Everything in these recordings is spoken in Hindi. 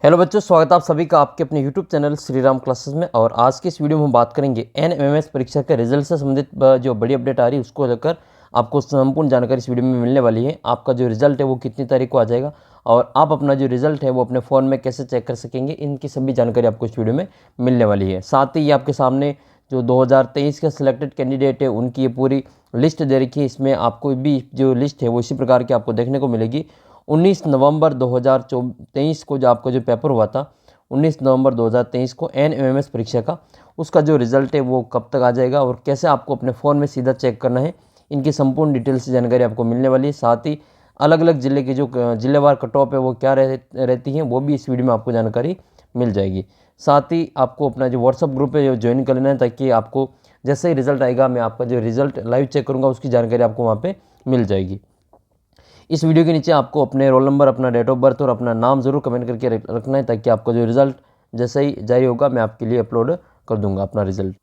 हेलो बच्चों, स्वागत है आप सभी का आपके अपने YouTube channel Shri Ram classes में। और आज की इस वीडियो में हम बात करेंगे एनएमएमएस परीक्षा के रिजल्ट से संबंधित जो बड़ी अपडेट आ रही है उसको लेकर आपको संपूर्ण जानकारी इस वीडियो में मिलने वाली है। आपका जो रिजल्ट है वो कितनी तारीख को आ जाएगा और आप अपना जो रिजल्ट है वो अपने फ़ोन में कैसे चेक कर सकेंगे, इनकी सभी जानकारी आपको इस वीडियो में मिलने वाली है। साथ ही ये आपके सामने जो 2023 के सिलेक्टेड कैंडिडेट है उनकी ये पूरी लिस्ट दे रखी है। इसमें आपको भी जो लिस्ट है वो इसी प्रकार की आपको देखने को मिलेगी। 19 नवंबर 2023 को जो आपका जो पेपर हुआ था, 19 नवंबर 2023 को एनएमएमएस परीक्षा का, उसका जो रिज़ल्ट है वो कब तक आ जाएगा और कैसे आपको अपने फ़ोन में सीधा चेक करना है, इनकी संपूर्ण डिटेल से जानकारी आपको मिलने वाली है। साथ ही अलग अलग ज़िले की जो ज़िलेवार कट ऑफ है वो क्या रहती हैं वो भी इस वीडियो में आपको जानकारी मिल जाएगी। साथ ही आपको अपना जो व्हाट्सअप ग्रुप है ज्वाइन कर लेना है, ताकि आपको जैसे ही रिज़ल्ट आएगा मैं आपका जो रिज़ल्ट लाइव चेक करूँगा उसकी जानकारी आपको वहाँ पर मिल जाएगी। इस वीडियो के नीचे आपको अपने रोल नंबर, अपना डेट ऑफ बर्थ और अपना नाम ज़रूर कमेंट करके रखना है, ताकि आपका जो रिज़ल्ट जैसे ही जारी होगा मैं आपके लिए अपलोड कर दूंगा अपना रिज़ल्ट।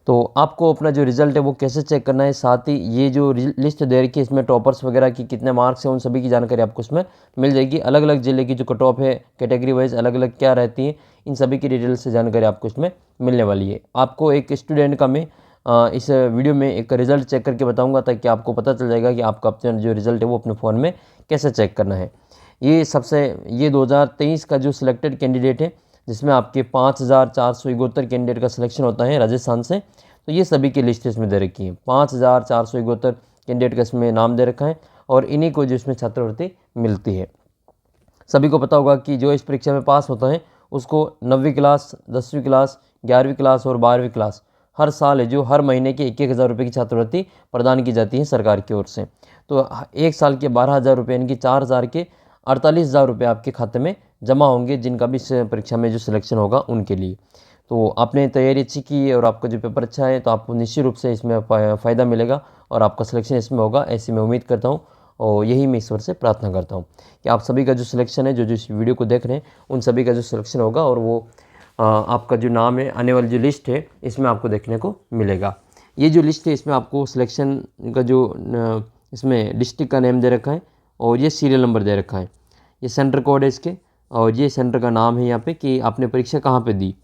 तो आपको अपना जो रिज़ल्ट है वो कैसे चेक करना है, साथ ही ये जो लिस्ट दे रखी है इसमें टॉपर्स वगैरह की कितने मार्क्स हैं उन सभी की जानकारी आपको इसमें मिल जाएगी। अलग अलग ज़िले की जो कट ऑफ है कैटेगरी वाइज अलग अलग क्या रहती है, इन सभी की डिटेल से जानकारी आपको इसमें मिलने वाली है। आपको एक स्टूडेंट का मैं इस वीडियो में एक रिज़ल्ट चेक करके बताऊंगा, ताकि आपको पता चल जाएगा कि आपका अपना जो रिज़ल्ट है वो अपने फ़ोन में कैसे चेक करना है। ये 2023 का जो सिलेक्टेड कैंडिडेट है, जिसमें आपके 5471 कैंडिडेट का सिलेक्शन होता है राजस्थान से, तो ये सभी की लिस्ट इसमें दे रखी है। 5471 कैंडिडेट का इसमें नाम दे रखा है और इन्हीं को जो इसमें छात्रवृत्ति मिलती है। सभी को पता होगा कि जो इस परीक्षा में पास होता है उसको 9वीं क्लास, 10वीं क्लास, 11वीं क्लास और 12वीं क्लास हर साल है जो हर महीने के 1,000 रुपये की छात्रवृत्ति प्रदान की जाती है सरकार की ओर से। तो एक साल के 12,000 रुपये यानी कि 4,000 के 48,000 रुपये आपके खाते में जमा होंगे, जिनका भी इस परीक्षा में जो सिलेक्शन होगा उनके लिए। तो आपने तैयारी अच्छी की है और आपका जो पेपर अच्छा है तो आपको निश्चित रूप से इसमें फ़ायदा मिलेगा और आपका सिलेक्शन इसमें होगा, ऐसी मैं उम्मीद करता हूँ। और यही मैं ईश्वर से प्रार्थना करता हूँ कि आप सभी का जो सिलेक्शन है, जो जो इस वीडियो को देख रहे हैं उन सभी का जो सिलेक्शन होगा और वो आपका जो नाम है आने वाली जो लिस्ट है इसमें आपको देखने को मिलेगा। ये जो लिस्ट है इसमें आपको सिलेक्शन का जो इसमें डिस्ट्रिक्ट का नेम दे रखा है और ये सीरियल नंबर दे रखा है, ये सेंटर कोड है इसके, और ये सेंटर का नाम है यहाँ पे कि आपने परीक्षा कहाँ पे दी।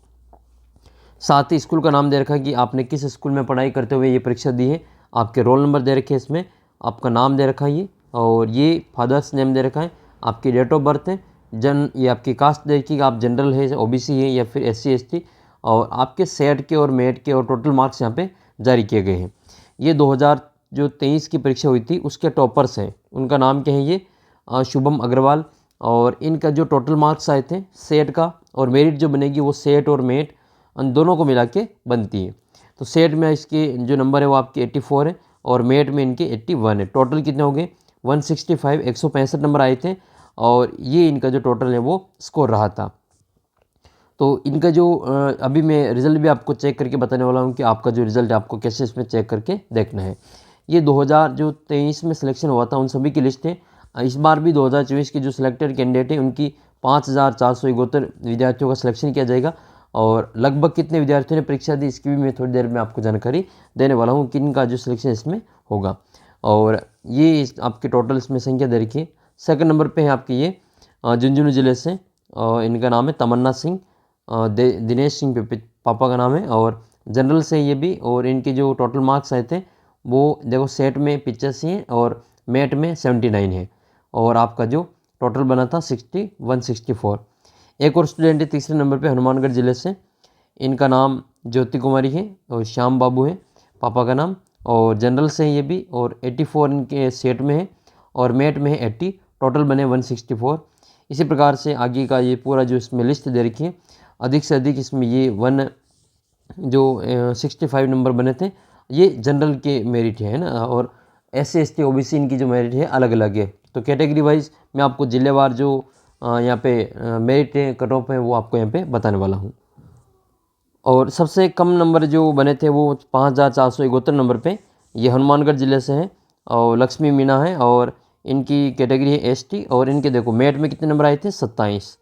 साथ ही स्कूल का नाम दे रखा है कि आपने किस स्कूल में पढ़ाई करते हुए ये परीक्षा दी है। आपके रोल नंबर दे रखे हैं इसमें, आपका नाम दे रखा है ये, और ये फादर्स नेम दे रखा है, आपकी डेट ऑफ बर्थ है, ये आपकी कास्ट दे रखी है, आप जनरल है, ओबीसी है या फिर SC ST, और आपके सेट के और मेट के और टोटल मार्क्स यहाँ पे जारी किए गए हैं। ये 2023 की परीक्षा हुई थी उसके टॉपर्स हैं, उनका नाम क्या है, ये शुभम अग्रवाल, और इनका जो टोटल मार्क्स आए थे सेट का और मेरिट जो बनेगी वो सेट और मेट उन दोनों को मिला के बनती है। तो सेट में इसके जो नंबर है वो आपके 84 है और मेट में इनके 81 है। टोटल कितने हो गए 165, 165 नंबर आए थे और ये इनका जो टोटल है वो स्कोर रहा था। तो इनका जो अभी मैं रिज़ल्ट भी आपको चेक करके बताने वाला हूँ कि आपका जो रिज़ल्ट है आपको कैसे इसमें चेक करके देखना है। ये 2023 में सिलेक्शन हुआ था उन सभी की लिस्ट है। इस बार भी 2024 के जो सिलेक्टेड कैंडिडेट हैं उनकी 5471 विद्यार्थियों का सिलेक्शन किया जाएगा और लगभग कितने विद्यार्थियों ने परीक्षा दी इसकी भी मैं थोड़ी देर में आपको जानकारी देने वाला हूँ कि इनका जो सिलेक्शन इसमें होगा। और ये आपके टोटल इसमें संख्या दे रखी है। सेकंड नंबर पे है आपकी ये झुंझुनू ज़िले से, इनका नाम है तमन्ना सिंह, दिनेश सिंह पापा का नाम है, और जनरल से ये भी, और इनके जो टोटल मार्क्स आए थे वो देखो सेट में 85 है और मेट में 79 है और आपका जो टोटल बना था 164। एक और स्टूडेंट है तीसरे नंबर पे हनुमानगढ़ ज़िले से, इनका नाम ज्योति कुमारी है और श्याम बाबू है पापा का नाम, और जनरल से ये भी, और 84 इनके सेट में है और मेट में है 80, टोटल बने 164। इसी प्रकार से आगे का ये पूरा जो इसमें लिस्ट दे रखी है, अधिक से अधिक इसमें ये 65 नंबर बने थे, ये जनरल के मेरिट है ना, और SC ST OBC इनकी जो मेरिट है अलग अलग है। तो कैटेगरी वाइज मैं आपको जिलेवार जो यहाँ पे मेरिट है कट ऑफ है वो आपको यहाँ पे बताने वाला हूँ। और सबसे कम नंबर जो बने थे वो 5471 नंबर पे, ये हनुमानगढ़ ज़िले से हैं और लक्ष्मी मीना है और इनकी कैटेगरी है ST, और इनके देखो मेट में कितने नंबर आए थे 27,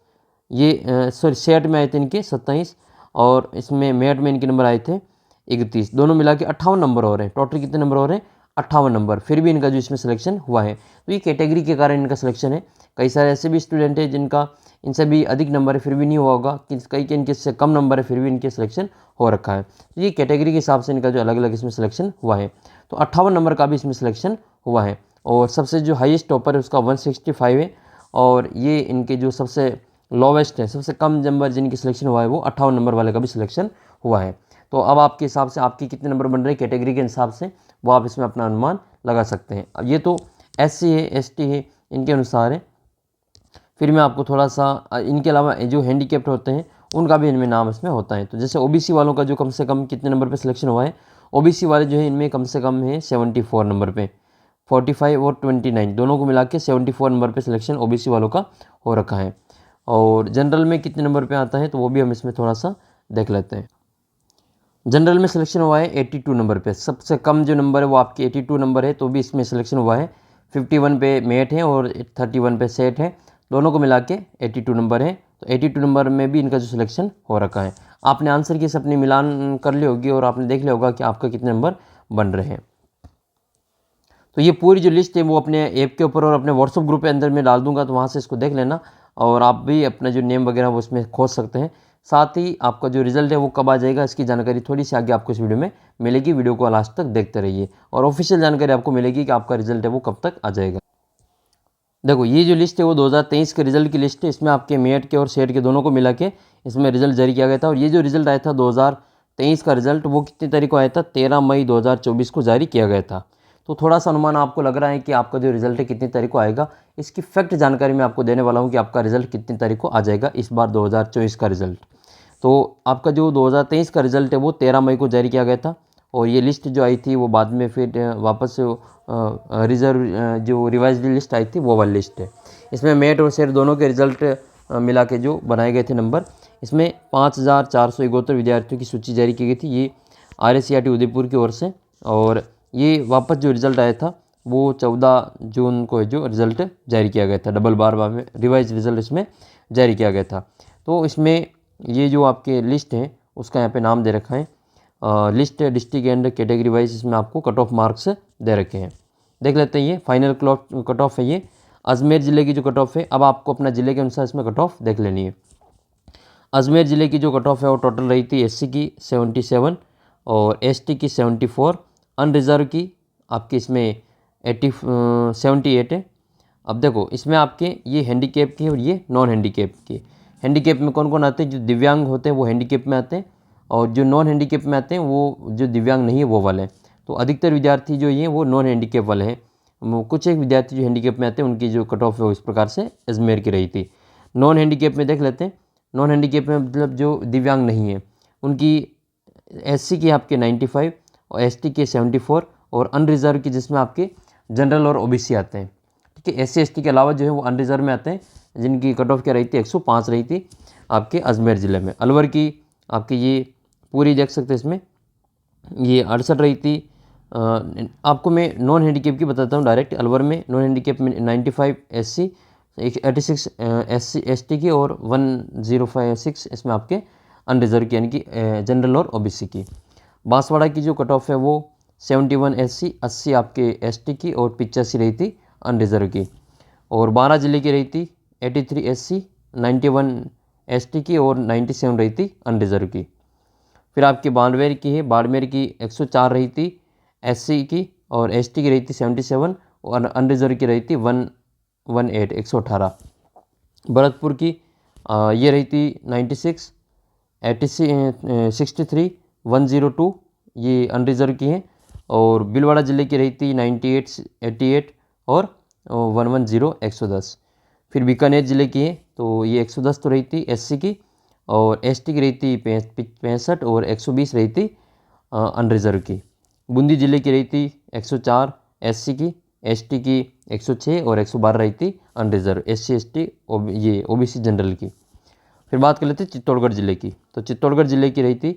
ये सॉरी सेट में आए थे इनके 27 और इसमें मेट में इनके नंबर आए थे 31, दोनों मिला के 58 नंबर हो रहे हैं। टोटल कितने नंबर हो रहे हैं 58 नंबर, फिर भी इनका जो इसमें सिलेक्शन हुआ है। तो ये कैटेगरी के कारण इनका सिलेक्शन है। कई सारे ऐसे भी स्टूडेंट हैं जिनका इनसे भी अधिक नंबर है फिर भी नहीं हुआ होगा, कई के इनके से कम नंबर है फिर भी इनके सिलेक्शन हो रखा है। तो ये कैटेगरी के हिसाब से इनका जो अलग अलग इसमें सिलेक्शन हुआ है। तो 58 नंबर का भी इसमें सिलेक्शन हुआ है और सबसे जो हाईएस्ट टॉपर है उसका 165 है और ये इनके जो सबसे लोवेस्ट है, सबसे कम नंबर जिनकी सिलेक्शन हुआ है वो 58 नंबर वाले का भी सिलेक्शन हुआ है। तो अब आपके हिसाब से आपके कितने नंबर बन रहे हैं कैटेगरी के हिसाब से वो आप इसमें अपना अनुमान लगा सकते हैं। अब ये तो SC है ST है इनके अनुसार है। फिर मैं आपको थोड़ा सा इनके अलावा जो हैंडीकैप्ड होते हैं उनका भी इनमें नाम इसमें होता है। तो जैसे OBC वालों का जो कम से कम कितने नंबर पे सिलेक्शन हुआ है, OBC वाले जो है इनमें कम से कम है 74 नंबर पे, 45 और 29 दोनों को मिला के 74 नंबर पे सिलेक्शन OBC वालों का हो रखा है। और जनरल में कितने नंबर पे आता है तो वो भी हम इसमें थोड़ा सा देख लेते हैं। जनरल में सिलेक्शन हुआ है 82 नंबर पे, सबसे कम जो नंबर है वो आपके 82 नंबर है, तो भी इसमें सिलेक्शन हुआ है। 51 पे मेट है और 31 पे सेट है, दोनों को मिला के 82 नंबर है। तो 82 नंबर में भी इनका जो सिलेक्शन हो रखा है। आपने आंसर की अपनी मिलान कर ली होगी और आपने देख लिया होगा कि आपका कितने नंबर बन रहे हैं। तो ये पूरी जो लिस्ट है वो अपने ऐप के ऊपर और अपने व्हाट्सअप ग्रुप के अंदर में डाल दूंगा, तो वहाँ से इसको देख लेना और आप भी अपना जो नेम वगैरह वो इसमें खोज सकते हैं। साथ ही आपका जो रिजल्ट है वो कब आ जाएगा इसकी जानकारी थोड़ी सी आगे आपको इस वीडियो में मिलेगी, वीडियो को लास्ट तक देखते रहिए और ऑफिशियल जानकारी आपको मिलेगी कि आपका रिजल्ट है वो कब तक आ जाएगा। देखो ये जो लिस्ट है वो 2023 के रिजल्ट की लिस्ट है, इसमें आपके मेट के और सेट के दोनों को मिला के इसमें रिजल्ट जारी किया गया था। और ये जो रिजल्ट आया था 2023 का रिजल्ट वो कितनी तारीख को आया था, 13 मई 2024 को जारी किया गया था। तो थोड़ा सा अनुमान आपको लग रहा है कि आपका जो रिजल्ट है कितनी तारीख को आएगा, इसकी फैक्ट जानकारी मैं आपको देने वाला हूँ कि आपका रिजल्ट कितनी तारीख को आ जाएगा इस बार 2024 का रिजल्ट। तो आपका जो 2023 का रिजल्ट है वो 13 मई को जारी किया गया था और ये लिस्ट जो आई थी वो बाद में फिर वापस रिजर्व जो रिवाइज लिस्ट आई थी वो वाली लिस्ट है। इसमें मेट और सेट दोनों के रिजल्ट मिला के जो बनाए गए थे नंबर, इसमें 5471 विद्यार्थियों की सूची जारी की गई थी, ये RSCRT उदयपुर की ओर से। और ये वापस जो रिज़ल्ट आया था वो 14 जून को जो रिज़ल्ट जारी किया गया था, डबल बार में रिवाइज रिज़ल्ट इसमें जारी किया गया था। तो इसमें ये जो आपके लिस्ट है उसका यहाँ पे नाम दे रखा है list district and category wise, इसमें आपको कट ऑफ मार्क्स दे रखे हैं। देख लेते हैं ये फाइनल कट ऑफ है, ये अजमेर ज़िले की जो कट ऑफ है। अब आपको अपना ज़िले के अनुसार इसमें कट ऑफ देख लेनी है। अजमेर ज़िले की जो कट ऑफ है वो टोटल रही थी SC की 77 और ST की 74, अनरिज़र्व की आपकी इसमें 78 है। अब देखो इसमें आपके ये हैंडीकैप की और ये नॉन हैंडीकैप की। हैंडीकैप में कौन कौन आते हैं, जो दिव्यांग होते हैं वो हैंडीकैप में आते हैं और जो नॉन हैंडीकैप में आते हैं वो जो दिव्यांग नहीं है वो वाले हैं। तो अधिकतर विद्यार्थी जो ये वो नॉन हैंडीकैप वाले हैं। कुछ एक विद्यार्थी जो हैंडीकैप में आते हैं उनकी जो कट ऑफ है वो इस प्रकार से अजमेर की रही थी। नॉन हैंडीकैप में देख लेते हैं। नॉन हैंडीकैप में मतलब जो दिव्यांग नहीं है उनकी SC की आपके 95 और ST के 74 और अनरिज़र्व की जिसमें आपके जनरल और OBC आते हैं। ठीक है, SC ST के अलावा जो है वो अनरिज़र्व में आते हैं जिनकी कट ऑफ क्या रही थी 105 रही थी आपके अजमेर ज़िले में। अलवर की आपकी ये पूरी देख सकते हैं, इसमें ये 68 रही थी। आपको मैं नॉन हैंडीकैप की बताता हूँ डायरेक्ट। अलवर में नॉन हैंडीकैप में 95 SC, 86 SC ST की और 1056 इसमें आपके अनरिज़र्व की यानी कि जनरल और OBC की। बांसवाड़ा की जो कट ऑफ है वो 71 SC, 80 आपके ST की और 85 रही थी अनरिज़र्व की। और 12 ज़िले की रही थी 83 SC, 91 ST की और 97 रही थी अनरिज़र्व की। फिर आपकी बाड़मेर की है, बाड़मेर की 104 रही थी SC की और ST की रही थी 77 और अनरिज़र्व की रही थी 118। भरतपुर की ये रही थी 96, 63, 102 ये अनरिज़र्व की हैं। और भीलवाड़ा ज़िले की रही थी 98, 88 और 110 110। फिर बीकानेर ज़िले की है तो ये 110 तो रही थी SC की और ST की रही थी 65 और 120 रही थी अनरिज़र्व की। बूंदी ज़िले की रही थी 104 SC की, ST की 106 और 112 रही थी अनरिज़र्व SC ST ये OBC जनरल की। फिर बात कर लेते हैं चित्तौड़गढ़ ज़िले की। तो चित्तौड़गढ़ ज़िले की रही थी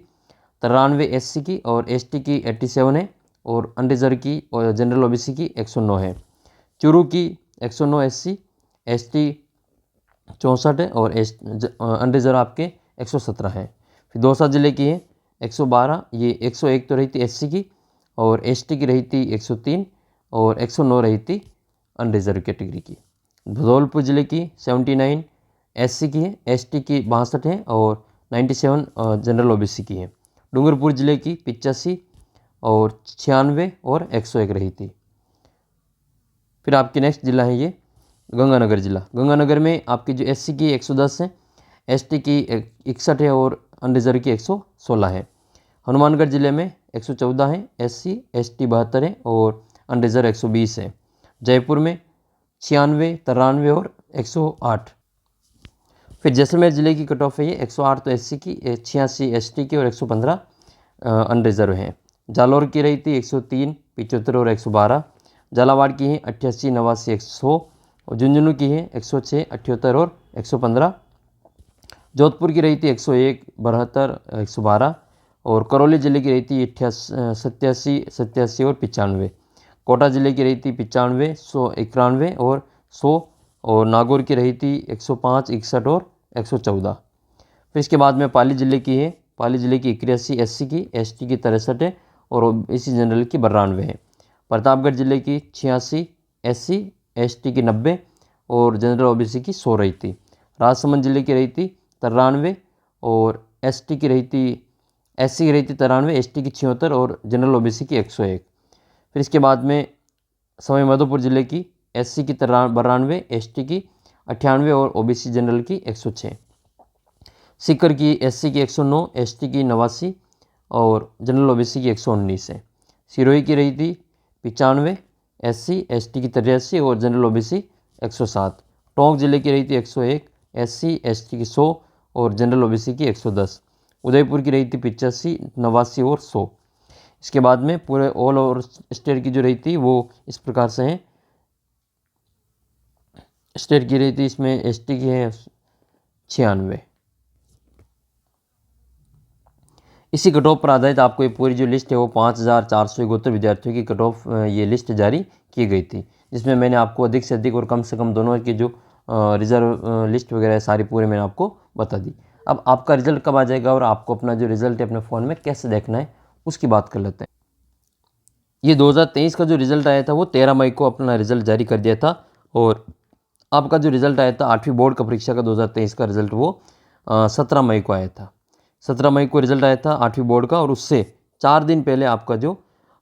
93 SC की और ST की 87 है और अनरिज़र्व की और जनरल OBC की 109 है। चूरू की 109 SC, ST 64 है और अनरिज़र्व आपके 117 है। फिर दौसा ज़िले की है 112, ये 101 तो रही थी SC की और ST की रही थी 103 और 109 रही थी अनरिज़र्व कैटेगरी की। धौलपुर ज़िले की 79, एससी की है, एसटी की 62 है और 97 जनरल ओबीसी की है। डूंगरपुर ज़िले की 85 और 96 और 101 रही थी। फिर आपकी नेक्स्ट ज़िला है ये गंगानगर ज़िला। गंगानगर में आपकी जो एससी की 110 है, एसटी की 61 है और अनरिजर्व की 116 है। हनुमानगढ़ ज़िले में 114 है, एससी एसटी 72 है और अनरिजर्व 120 है। जयपुर में 96, 93 और 108। फिर जैसलमेर ज़िले की कट ऑफ है ये 108 तो एससी की, 86 एसटी की और 115 अनरिजर्व हैं। जालौर की रही थी 103, 75 और 112। झालावाड़ की है 88, 89, 100 और झुंझुनू की है 106, 78 और 115। जोधपुर की रही थी 101, 72, 112 और करौली ज़िले की रही थी 87, 87 और 95। कोटा ज़िले की रही थी 95, 100, 91 और 100 और नागौर की रही थी 105, 61 और 114। फिर इसके बाद में पाली ज़िले की है, पाली ज़िले की 81 एससी की, एसटी की 63 है और ओबीसी जनरल की 92 है। प्रतापगढ़ ज़िले की 86 एससी, एसटी की 90 और जनरल ओबीसी की 100 रही थी। राजसमंद ज़िले की रही थी 93 और एसटी की रही थी, एससी की रही थी 93, एसटी की 76 और जनरल ओबीसी की 101। फिर इसके बाद में सवाई माधोपुर ज़िले की एससी की 92, एसटी की 98 और ओबीसी जनरल की 106। सीकर की एससी की 109, एसटी की 89 और जनरल ओबीसी की 119 है। सिरोही की रही थी 95, एससी एसटी की 83 और जनरल ओबीसी 107। टोंक जिले की रही थी 101, एससी एसटी की 100 और जनरल ओबीसी की 110। उदयपुर की रही थी 85, 89 और 100। इसके बाद में पूरे ऑल ओवर स्टेट की जो रही थी वो इस प्रकार से हैं। स्टेट की रही थी इसमें एसटी की है 96। इसी कट ऑफ पर आधारित आपको ये पूरी जो लिस्ट है वो 5471 विद्यार्थियों की कट ऑफ ये लिस्ट जारी की गई थी, जिसमें मैंने आपको अधिक से अधिक और कम से कम दोनों की जो रिजर्व लिस्ट वगैरह सारी पूरे मैंने आपको बता दी। अब आपका रिजल्ट कब आ जाएगा और आपको अपना जो रिजल्ट है अपने फ़ोन में कैसे देखना है उसकी बात कर लेते हैं। ये 2023 का जो रिज़ल्ट आया था वो 13 मई को अपना रिज़ल्ट जारी कर दिया था और आपका जो रिज़ल्ट आया था 8वीं बोर्ड का परीक्षा का 2023 का रिज़ल्ट वो 17 मई को आया था। 17 मई को रिज़ल्ट आया था 8वीं बोर्ड का और उससे 4 दिन पहले आपका जो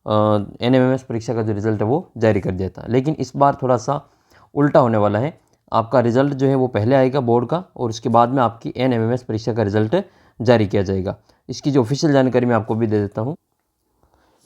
NMMS परीक्षा का जो रिज़ल्ट है वो जारी कर दिया था। लेकिन इस बार थोड़ा सा उल्टा होने वाला है, आपका रिज़ल्ट जो है वो पहले आएगा बोर्ड का और उसके बाद में आपकी NMMS परीक्षा का रिज़ल्ट जारी किया जाएगा। इसकी जो ऑफिशियल जानकारी मैं आपको भी दे देता हूँ।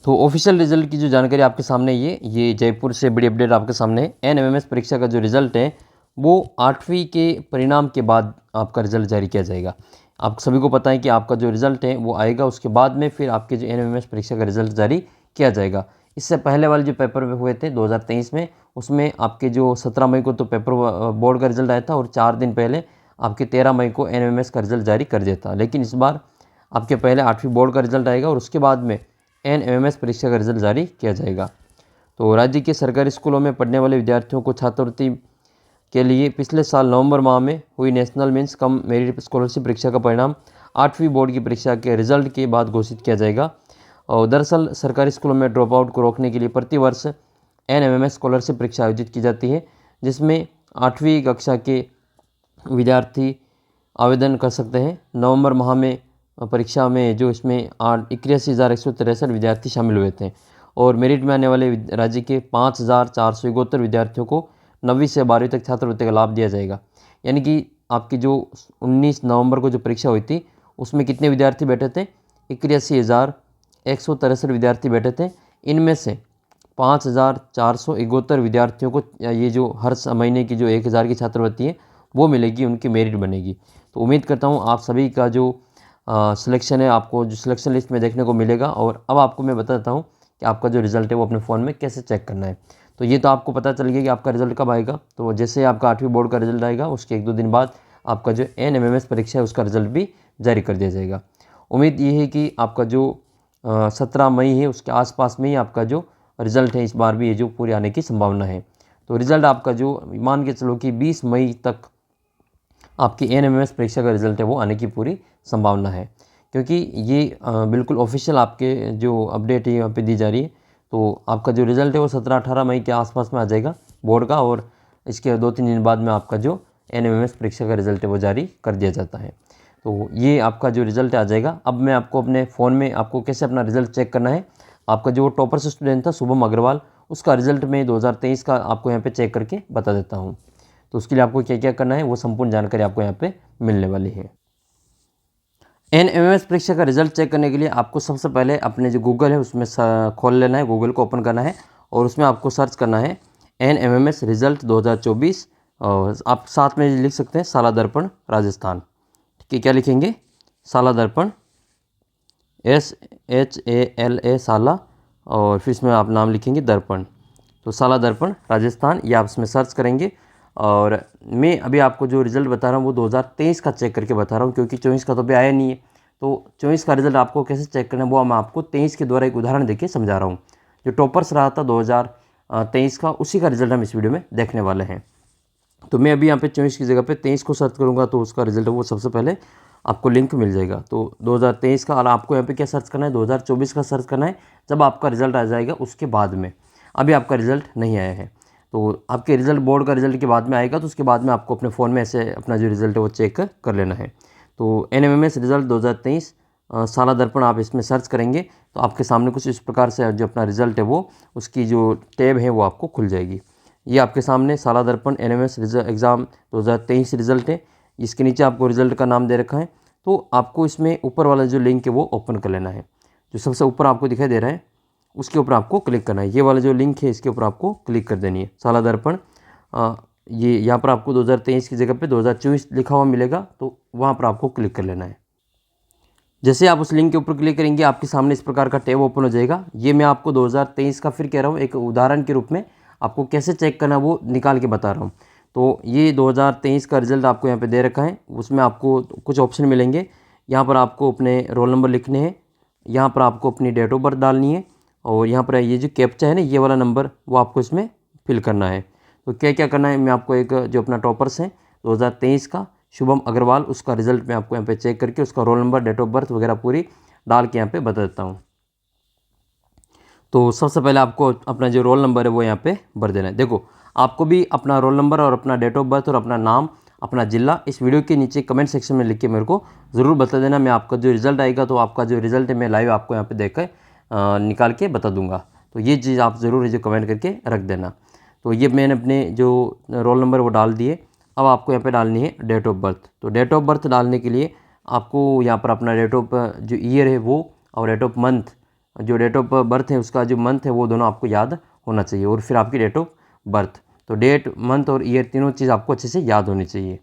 तो ऑफिशियल रिजल्ट की जो जानकारी आपके सामने ये जयपुर से बड़ी अपडेट आपके सामने है। NMMS परीक्षा का जो रिज़ल्ट है वो 8वीं के परिणाम के बाद आपका रिज़ल्ट जारी किया जाएगा। आप सभी को पता है कि आपका जो रिज़ल्ट है वो आएगा, उसके बाद में फिर आपके जो NMMS परीक्षा का रिज़ल्ट जारी किया जाएगा। इससे पहले वाले जो पेपर हुए थे 2023 में, उसमें आपके जो 17 मई को तो पेपर बोर्ड का रिज़ल्ट आया था और 4 दिन पहले आपके 13 मई को NMMS का रिज़ल्ट जारी कर दिया था। लेकिन इस बार आपके पहले 8वीं बोर्ड का रिज़ल्ट आएगा और उसके बाद में NMMS परीक्षा का रिज़ल्ट जारी किया जाएगा। तो राज्य के सरकारी स्कूलों में पढ़ने वाले विद्यार्थियों को छात्रवृत्ति के लिए पिछले साल नवंबर माह में हुई national means cum merit scholarship परीक्षा का परिणाम 8वीं बोर्ड की परीक्षा के रिजल्ट के बाद घोषित किया जाएगा। और दरअसल सरकारी स्कूलों में ड्रॉप आउट को रोकने के लिए प्रतिवर्ष NMMS स्कॉलरशिप परीक्षा आयोजित की जाती है, जिसमें 8वीं कक्षा के विद्यार्थी आवेदन कर सकते हैं। नवंबर माह में परीक्षा में जो इसमें 81,163 विद्यार्थी शामिल हुए थे और मेरिट में आने वाले राज्य के 5,471 विद्यार्थियों को 9वीं से 12वीं तक छात्रवृत्ति का लाभ दिया जाएगा। यानी कि आपकी जो 19 नवंबर को जो परीक्षा हुई थी उसमें कितने विद्यार्थी बैठे थे? 81,163 विद्यार्थी बैठे थे। इनमें से 5,471 विद्यार्थियों को ये जो हर महीने की जो 1,000 की छात्रवृत्ति है वो मिलेगी, उनकी मेरिट बनेगी। तो उम्मीद करता हूँ आप सभी का जो सिलेक्शन है आपको जो सिलेक्शन लिस्ट में देखने को मिलेगा। और अब आपको मैं बताता हूँ कि आपका जो रिज़ल्ट है वो अपने फ़ोन में कैसे चेक करना है। तो ये तो आपको पता चल गया कि आपका रिज़ल्ट कब आएगा। तो जैसे आपका 8वीं बोर्ड का रिज़ल्ट आएगा उसके 1-2 दिन बाद आपका जो NMMS परीक्षा है उसका रिज़ल्ट भी जारी कर दिया जाएगा। उम्मीद ये है कि आपका जो 17 मई है उसके आसपास में ही आपका जो रिज़ल्ट है इस बार भी ये जो पूरे आने की संभावना है। तो रिज़ल्ट आपका जो मान के चलो कि 20 मई तक आपकी NMMS परीक्षा का रिज़ल्ट है वो आने की पूरी संभावना है, क्योंकि ये बिल्कुल ऑफिशियल आपके जो अपडेट है यहाँ पे दी जा रही है। तो आपका जो रिज़ल्ट है वो 17-18 मई के आसपास में आ जाएगा बोर्ड का और इसके 2-3 दिन बाद में आपका जो NMMS परीक्षा का रिज़ल्ट है वो जारी कर दिया जाता है। तो ये आपका जो रिज़ल्ट आ जाएगा। अब मैं आपको अपने फ़ोन में आपको कैसे अपना रिज़ल्ट चेक करना है, आपका जो टॉपर्स स्टूडेंट था शुभम अग्रवाल, उसका रिज़ल्ट मैं 2023 का आपको यहाँ पे चेक करके बता देता हूँ। तो उसके लिए आपको क्या क्या करना है वो संपूर्ण जानकारी आपको यहाँ पे मिलने वाली है। NMMS परीक्षा का रिज़ल्ट चेक करने के लिए आपको सबसे पहले अपने जो गूगल है उसमें खोल लेना है, गूगल को ओपन करना है और उसमें आपको सर्च करना है NMMS रिज़ल्ट 2024 और आप साथ में लिख सकते हैं साला दर्पण राजस्थान। ठीक है, क्या लिखेंगे? साला दर्पण, SHALA साला, और फिर इसमें आप नाम लिखेंगे दर्पण। तो साला दर्पण राजस्थान ये आप इसमें सर्च करेंगे। और मैं अभी आपको जो रिज़ल्ट बता रहा हूँ वो 2023 का चेक करके बता रहा हूँ, क्योंकि 24 का तो अभी आया नहीं है। तो 24 का रिज़ल्ट आपको कैसे चेक करना है वो मैं आपको 23 के द्वारा एक उदाहरण देके समझा रहा हूँ। जो टॉपर्स रहा था 2023 का, उसी का रिज़ल्ट हम इस वीडियो में देखने वाले हैं। तो मैं अभी यहाँ पे 24 की जगह पे 23 को सर्च करूँगा तो उसका रिज़ल्ट वो सबसे पहले आपको लिंक मिल जाएगा। तो 2023 का, और आपको यहाँ पे क्या सर्च करना है, 2024 का सर्च करना है जब आपका रिज़ल्ट आ जाएगा उसके बाद में। अभी आपका रिज़ल्ट नहीं आया है, तो आपके रिज़ल्ट बोर्ड का रिज़ल्ट के बाद में आएगा, तो उसके बाद में आपको अपने फ़ोन में ऐसे अपना जो रिज़ल्ट है वो चेक कर लेना है। तो NMMS रिज़ल्ट 2023 साला दर्पण आप इसमें सर्च करेंगे तो आपके सामने कुछ इस प्रकार से जो अपना रिज़ल्ट है वो उसकी जो टैब है वो आपको खुल जाएगी। ये आपके सामने साला दर्पण NMMS एग्ज़ाम 2023 रिज़ल्ट है। इसके नीचे आपको रिज़ल्ट का नाम दे रखा है। तो आपको इसमें ऊपर वाला जो लिंक है वो ओपन कर लेना है। जो सबसे ऊपर आपको दिखाई दे रहा है उसके ऊपर आपको क्लिक करना है। ये वाला जो लिंक है इसके ऊपर आपको क्लिक कर देनी है। साला दर्पण ये यहाँ पर आपको 2023 की जगह पे 2024 लिखा हुआ मिलेगा, तो वहाँ पर आपको क्लिक कर लेना है। जैसे आप उस लिंक के ऊपर क्लिक करेंगे आपके सामने इस प्रकार का टैब ओपन हो जाएगा। ये मैं आपको 2023 का फिर कह रहा हूँ एक उदाहरण के रूप में आपको कैसे चेक करना वो निकाल के बता रहा हूँ। तो ये 2023 का रिज़ल्ट आपको यहाँ पे दे रखा है। उसमें आपको कुछ ऑप्शन मिलेंगे। यहाँ पर आपको अपने रोल नंबर लिखने हैं, यहाँ पर आपको अपनी डेट ऑफ बर्थ डालनी है, और यहाँ पर ये जो कैप्चा है ना ये वाला नंबर वो आपको इसमें फिल करना है। तो क्या क्या करना है मैं आपको एक जो अपना टॉपर्स है 2023 का शुभम अग्रवाल, उसका रिज़ल्ट मैं आपको यहाँ पे चेक करके उसका roll number, date of birth वगैरह पूरी डाल के यहाँ पे बता देता हूँ। तो सबसे पहले आपको अपना जो रोल नंबर है वो यहाँ पे भर देना है। देखो आपको भी अपना रोल नंबर और अपना डेट ऑफ बर्थ और अपना नाम, अपना ज़िला इस वीडियो के नीचे कमेंट सेक्शन में लिख के मेरे को ज़रूर बता देना। मैं आपका जो रिज़ल्ट आएगा तो आपका जो रिज़ल्ट है मैं लाइव आपको यहाँ पे देख कर निकाल के बता दूंगा। तो ये चीज़ आप ज़रूर जो कमेंट करके रख देना। तो ये मैंने अपने जो रोल नंबर वो डाल दिए। अब आपको यहाँ पे डालनी है डेट ऑफ बर्थ। तो डेट ऑफ बर्थ डालने के लिए आपको यहाँ पर अपना डेट ऑफ जो ईयर है वो और डेट ऑफ मंथ, जो डेट ऑफ बर्थ है उसका जो मंथ है वो दोनों आपको याद होना चाहिए, और फिर आपकी डेट ऑफ बर्थ। तो डेट, मंथ और ईयर तीनों चीज़ आपको अच्छे से याद होनी चाहिए।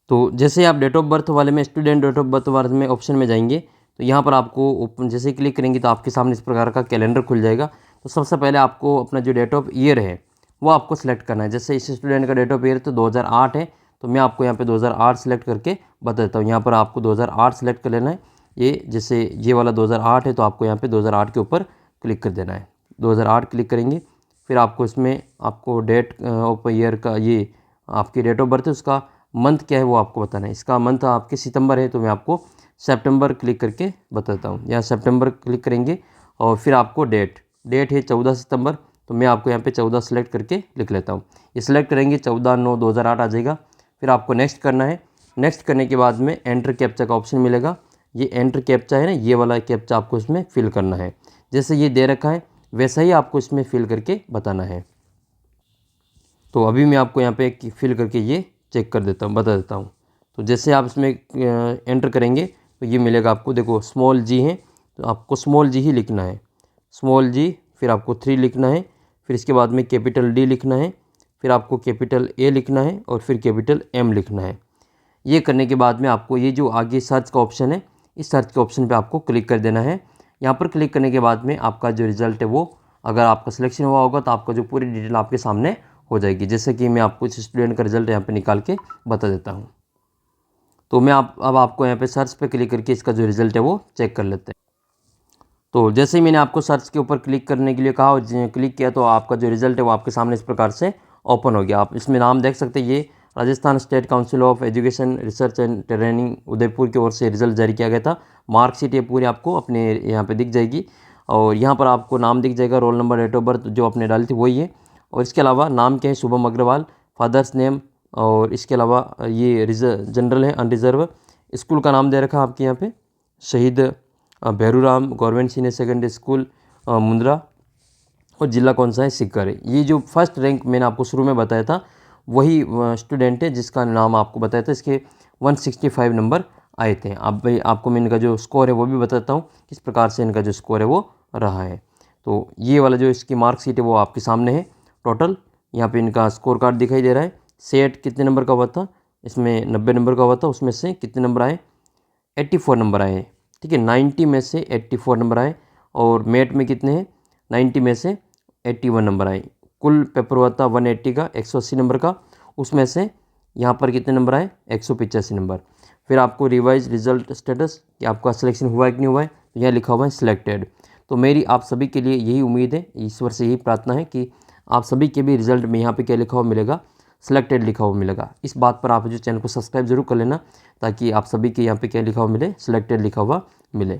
तो जैसे आप डेट ऑफ बर्थ वाले में स्टूडेंट डेट ऑफ बर्थ वाले में ऑप्शन में जाएंगे तो यहाँ पर आपको जैसे क्लिक करेंगे तो आपके सामने इस प्रकार का कैलेंडर खुल जाएगा। तो सबसे पहले आपको अपना जो डेट ऑफ ईयर है वो आपको सेलेक्ट करना है। जैसे इस स्टूडेंट का डेट ऑफ ईयर तो 2008 है, तो मैं आपको यहाँ पे 2008 सेलेक्ट करके बता देता हूँ। यहाँ पर आपको 2008 सेलेक्ट कर लेना है। ये जैसे ये वाला 2008 है तो आपको यहाँ पे 2008 के ऊपर क्लिक कर देना है। 2008 क्लिक करेंगे, फिर आपको इसमें आपको डेट ऑफ ईयर का ये आपकी डेट ऑफ बर्थ है उसका मंथ क्या है वो आपको बताना है। इसका मंथ आपके सितंबर है तो मैं आपको सितंबर क्लिक करके बताता हूँ। यहाँ सितंबर क्लिक करेंगे और फिर आपको डेट है 14 सितंबर, तो मैं आपको यहाँ पे 14 सेलेक्ट करके लिख लेता हूँ। ये सिलेक्ट करेंगे 14/9/2008 आ जाएगा। फिर आपको नेक्स्ट करना है। नेक्स्ट करने के बाद में एंटर कैप्चा का ऑप्शन मिलेगा। ये एंटर कैप्चा है ना, ये वाला कैप्चा आपको इसमें फिल करना है। जैसे ये दे रखा है वैसा ही आपको इसमें फिल करके बताना है। तो अभी मैं आपको यहाँ पे फिल करके ये चेक कर देता हूँ, बता देता हूँ। तो जैसे आप इसमें एंटर करेंगे तो ये मिलेगा आपको। देखो स्मॉल जी है तो आपको स्मॉल जी ही लिखना है, स्मॉल जी, फिर आपको 3 लिखना है, फिर इसके बाद में कैपिटल डी लिखना है, फिर आपको कैपिटल ए लिखना है और फिर कैपिटल एम लिखना है। ये करने के बाद में आपको ये जो आगे सर्च का ऑप्शन है इस सर्च के ऑप्शन पे आपको क्लिक कर देना है। यहाँ पर क्लिक करने के बाद में आपका जो रिज़ल्ट है वो अगर आपका सिलेक्शन हुआ होगा तो आपका जो पूरी डिटेल आपके सामने हो जाएगी। जैसे कि मैं आपको इस स्टूडेंट का रिज़ल्ट यहाँ पे निकाल के बता देता हूँ। तो मैं अब आपको यहाँ पे सर्च पे क्लिक करके इसका जो रिज़ल्ट है वो चेक कर लेते हैं। तो जैसे ही मैंने आपको सर्च के ऊपर क्लिक करने के लिए कहा और क्लिक किया तो आपका जो रिज़ल्ट है वो आपके सामने इस प्रकार से ओपन हो गया। आप इसमें नाम देख सकते हैं, ये Rajasthan state council of education research and training Udaipur की ओर से रिज़ल्ट जारी किया गया था। मार्कशीट ये पूरी आपको अपने यहाँ पे दिख जाएगी, और यहाँ पर आपको नाम दिख जाएगा, roll number, date of birth जो आपने डाली थी वही है। और इसके अलावा नाम क्या है, शुभम अग्रवाल, फादर्स नेम और इसके अलावा ये जनरल है, अनरिजर्व। स्कूल का नाम दे रखा है आपके यहाँ पे शहीद Bhairuram government senior secondary school Mundra, और ज़िला कौन सा है, सीकर है। ये जो फर्स्ट रैंक मैंने आपको शुरू में बताया था वही स्टूडेंट है जिसका नाम आपको बताया था। इसके 165 नंबर आए थे। अब भाई आपको मैं इनका जो स्कोर है वो भी बताता हूँ किस प्रकार से इनका जो स्कोर है वो रहा है। तो ये वाला जो इसकी मार्कशीट है वो आपके सामने है। टोटल यहाँ पे इनका स्कोर कार्ड दिखाई दे रहा है। सेट कितने नंबर का हुआ था, इसमें 90 नंबर का हुआ था, उसमें से कितने नंबर आए, 84 नंबर आए हैं। ठीक है, 90 में से 84 नंबर आए। और मेट में कितने हैं, 90 में से 81 नंबर आए। कुल पेपर हुआ था 180 का, 180 नंबर का, उसमें से यहाँ पर कितने नंबर आए, 185 नंबर। फिर आपको रिवाइज रिजल्ट स्टेटस कि आपका सिलेक्शन हुआ है कि नहीं हुआ है, तो यहाँ लिखा हुआ है सिलेक्टेड। तो मेरी आप सभी के लिए यही उम्मीद है, ईश्वर से यही प्रार्थना है कि आप सभी के भी रिजल्ट में यहाँ पे क्या लिखा हुआ मिलेगा, सिलेक्टेड लिखा हुआ मिलेगा। इस बात पर आप जो चैनल को सब्सक्राइब जरूर कर लेना ताकि आप सभी के यहाँ पे क्या लिखा हुआ मिले, सिलेक्टेड लिखा हुआ मिले।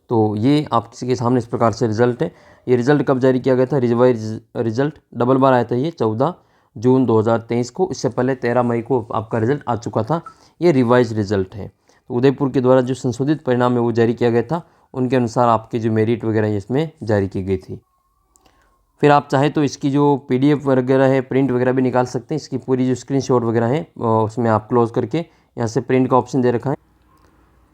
तो ये आप किसी के सामने इस प्रकार से रिजल्ट है। ये रिजल्ट कब जारी किया गया था, रिवाइज रिजल्ट डबल बार आया था ये 14 जून 2023 को। इससे पहले 13 मई को आपका रिजल्ट आ चुका था। ये रिवाइज रिजल्ट है। तो उदयपुर के द्वारा जो संशोधित परिणाम है वो जारी किया गया था, उनके अनुसार आपकी जो मेरिट वगैरह है इसमें जारी की गई थी। फिर आप चाहे तो इसकी जो PDF वगैरह है, प्रिंट वगैरह भी निकाल सकते हैं। इसकी पूरी जो स्क्रीनशॉट वगैरह है उसमें आप क्लोज करके यहाँ से प्रिंट का ऑप्शन दे रखा है,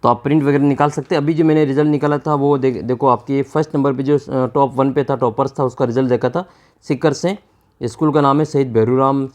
तो आप प्रिंट वगैरह निकाल सकते हैं। अभी जो मैंने रिजल्ट निकाला था वो देखो आपकी फर्स्ट नंबर पे जो टॉप 1 पे था, टॉपर्स था, उसका रिजल्ट देखा था सीकर से। स्कूल का नाम है शहीद भैरूराम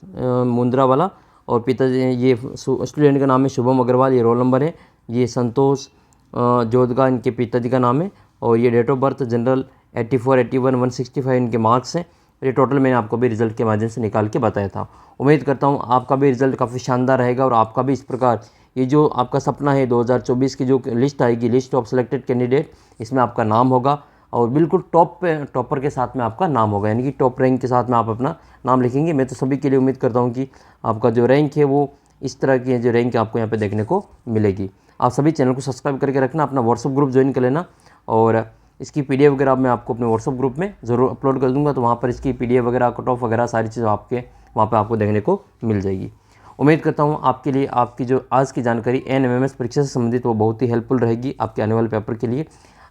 मुंद्रा वाला, और पिताजी ये स्टूडेंट का नाम है शुभम अग्रवाल, ये रोल नंबर है। ये संतोष जोधगा इनके पिताजी का नाम है, और ये डेट ऑफ बर्थ जनरल 84, 81, 165 इनके मार्क्स हैं। ये टोटल मैंने आपको भी रिजल्ट के माध्यम से निकाल के बताया था। उम्मीद करता हूँ आपका भी रिजल्ट काफ़ी शानदार रहेगा और आपका भी इस प्रकार ये जो आपका सपना है 2024 की जो लिस्ट आएगी, लिस्ट ऑफ सिलेक्टेड कैंडिडेट, इसमें आपका नाम होगा और बिल्कुल टॉप पे टॉपर के साथ में आपका नाम होगा, यानी कि टॉप रैंक के साथ में आप अपना नाम लिखेंगे। मैं तो सभी के लिए उम्मीद करता हूँ कि आपका जो रैंक है वो इस तरह की जो रैंक आपको यहाँ पे देखने को मिलेगी। आप सभी चैनल को सब्सक्राइब करके रखना, अपना व्हाट्सअप ग्रुप ज्वाइन कर लेना, और इसकी PDF वगैरह मैं आपको अपने व्हाट्सअप ग्रुप में ज़रूर अपलोड कर दूंगा। तो वहाँ पर इसकी PDF वगैरह, कट ऑफ वगैरह सारी चीज़ आपके वहाँ पर आपको देखने को मिल जाएगी। उम्मीद करता हूँ आपके लिए आपकी जो आज की जानकारी NMMS परीक्षा से संबंधित वो बहुत ही हेल्पफुल रहेगी आपके आने वाले पेपर के लिए।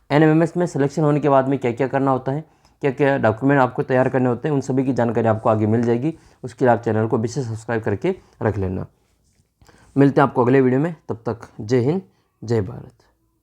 NMMS में सिलेक्शन होने के बाद में क्या क्या करना होता है, क्या क्या डॉक्यूमेंट आपको तैयार करने होते हैं, उन सभी की जानकारी आपको आगे मिल जाएगी। उसके लिए आप चैनल को विशेष सब्सक्राइब करके रख लेना। मिलते हैं आपको अगले वीडियो में, तब तक जय हिंद, जय भारत।